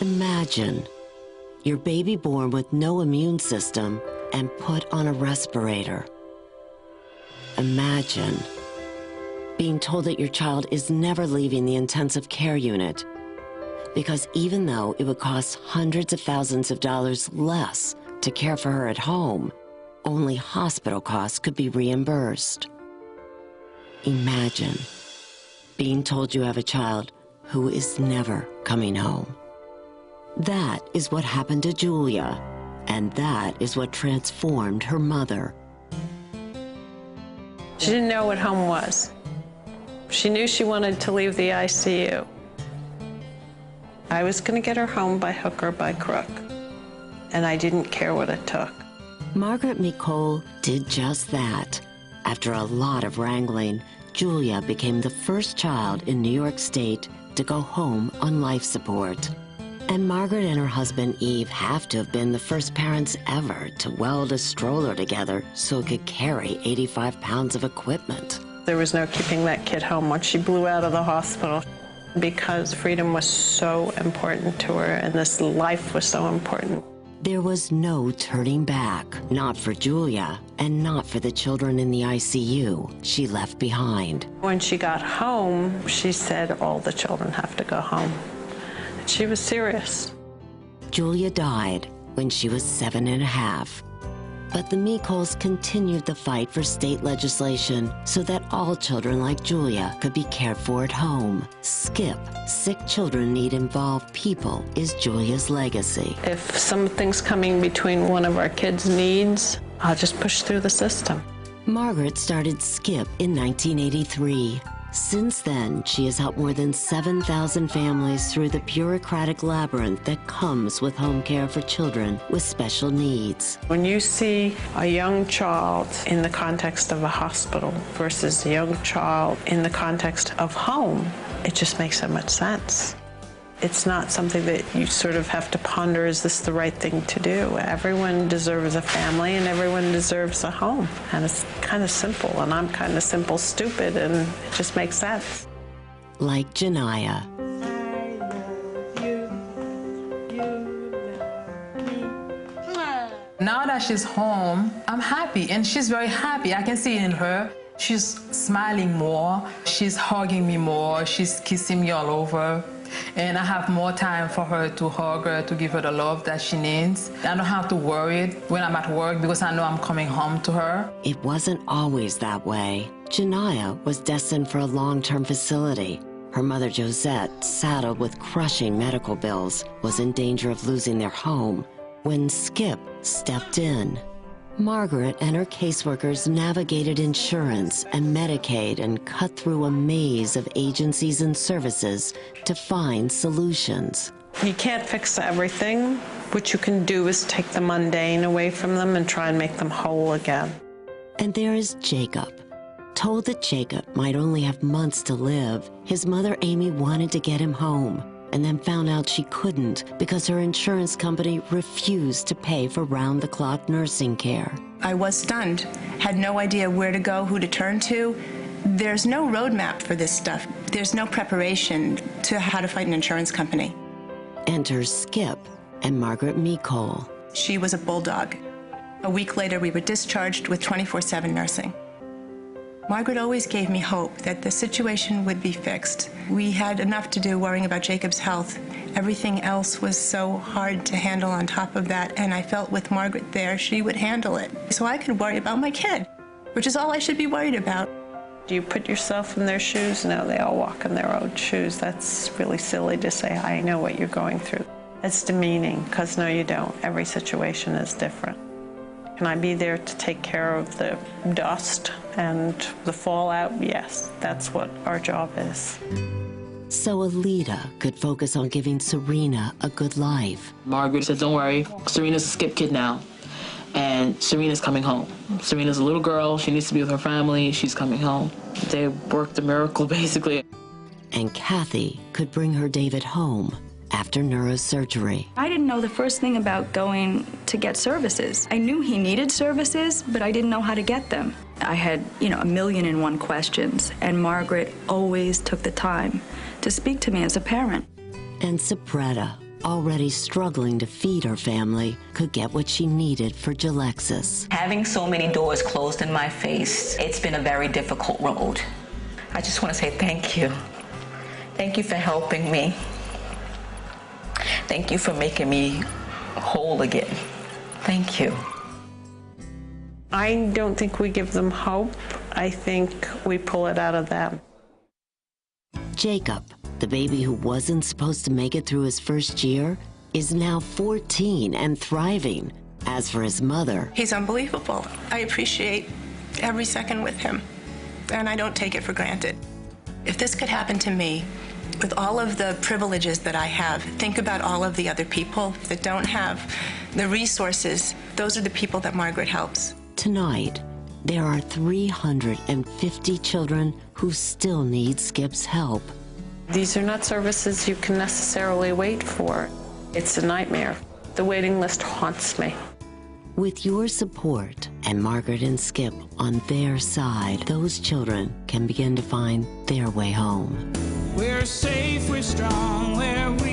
Imagine your baby born with no immune system and put on a respirator. Imagine being told that your child is never leaving the intensive care unit because even though it would cost hundreds of thousands of dollars less to care for her at home, only hospital costs could be reimbursed. Imagine being told you have a child who is never coming home. That is what happened to Julia, and that is what transformed her mother. She didn't know what home was. She knew she wanted to leave the ICU. I was going to get her home by hook or by crook, and I didn't care what it took. Margaret Micol did just that. After a lot of wrangling, Julia became the first child in New York State to go home on life support. And Margaret and her husband Eve have to have been the first parents ever to weld a stroller together so it could carry 85 pounds of equipment. There was no keeping that kid home once she blew out of the hospital because freedom was so important to her and this life was so important. There was no turning back, not for Julia and not for the children in the ICU she left behind. When she got home, she said all the children have to go home. And she was serious. Julia died when she was 7.5. But the Micols continued the fight for state legislation so that all children like Julia could be cared for at home. SCIP, Sick Children Need Involved People, is Julia's legacy. If something's coming between one of our kids' needs, I'll just push through the system. Margaret started SCIP in 1983. Since then, she has helped more than 7,000 families through the bureaucratic labyrinth that comes with home care for children with special needs. When you see a young child in the context of a hospital versus a young child in the context of home, it just makes so much sense. It's not something that you sort of have to ponder, is this the right thing to do? Everyone deserves a family and everyone deserves a home. And it's kind of simple, and I'm kind of simple stupid, and it just makes sense. Like Janiyah. Now that she's home, I'm happy, and she's very happy. I can see it in her. She's smiling more, she's hugging me more, she's kissing me all over. And I have more time for her to hug her, to give her the love that she needs. I don't have to worry when I'm at work because I know I'm coming home to her. It wasn't always that way. Janiyah was destined for a long-term facility. Her mother, Josette, saddled with crushing medical bills, was in danger of losing their home when SCIP stepped in. Margaret and her caseworkers navigated insurance and Medicaid and cut through a maze of agencies and services to find solutions. You can't fix everything. What you can do is take the mundane away from them and try and make them whole again. And there is Jacob. Told that Jacob might only have months to live, his mother Amy wanted to get him home, and then found out she couldn't because her insurance company refused to pay for round-the-clock nursing care. I was stunned, had no idea where to go, who to turn to. There's no roadmap for this stuff. There's no preparation to how to fight an insurance company. Enter SCIP and Margaret Micol. She was a bulldog. A week later, we were discharged with 24/7 nursing. Margaret always gave me hope that the situation would be fixed. We had enough to do worrying about Jacob's health. Everything else was so hard to handle on top of that, and I felt with Margaret there, she would handle it. So I could worry about my kid, which is all I should be worried about. Do you put yourself in their shoes? No, they all walk in their own shoes. That's really silly to say, I know what you're going through. It's demeaning, because no, you don't. Every situation is different. Can I be there to take care of the dust and the fallout? Yes, that's what our job is. So Alita could focus on giving Serena a good life. Margaret said, don't worry, Serena's a SCIP kid now, and Serena's coming home. Serena's a little girl, she needs to be with her family, she's coming home. They worked a miracle, basically. And Kathy could bring her David home after neurosurgery. I didn't know the first thing about going to get services. I knew he needed services, but I didn't know how to get them. I had, a million and one questions, and Margaret always took the time to speak to me as a parent. And Sabretta already struggling to feed her family, could get what she needed for Jalexis. Having so many doors closed in my face, it's been a very difficult road. I just want to say thank you. Thank you for helping me. Thank you for making me whole again. Thank you. I don't think we give them hope. I think we pull it out of them. Jacob, the baby who wasn't supposed to make it through his first year, is now 14 and thriving. As for his mother, He's unbelievable. I appreciate every second with him, and I don't take it for granted. If this could happen to me, with all of the privileges that I have, think about all of the other people that don't have the resources. Those are the people that Margaret helps. tonight, there are 350 children who still need Skip's help. These are not services you can necessarily wait for. It's a nightmare. The waiting list haunts me. With your support and Margaret and Skip on their side, those children can begin to find their way home. We're safe, we're strong, where we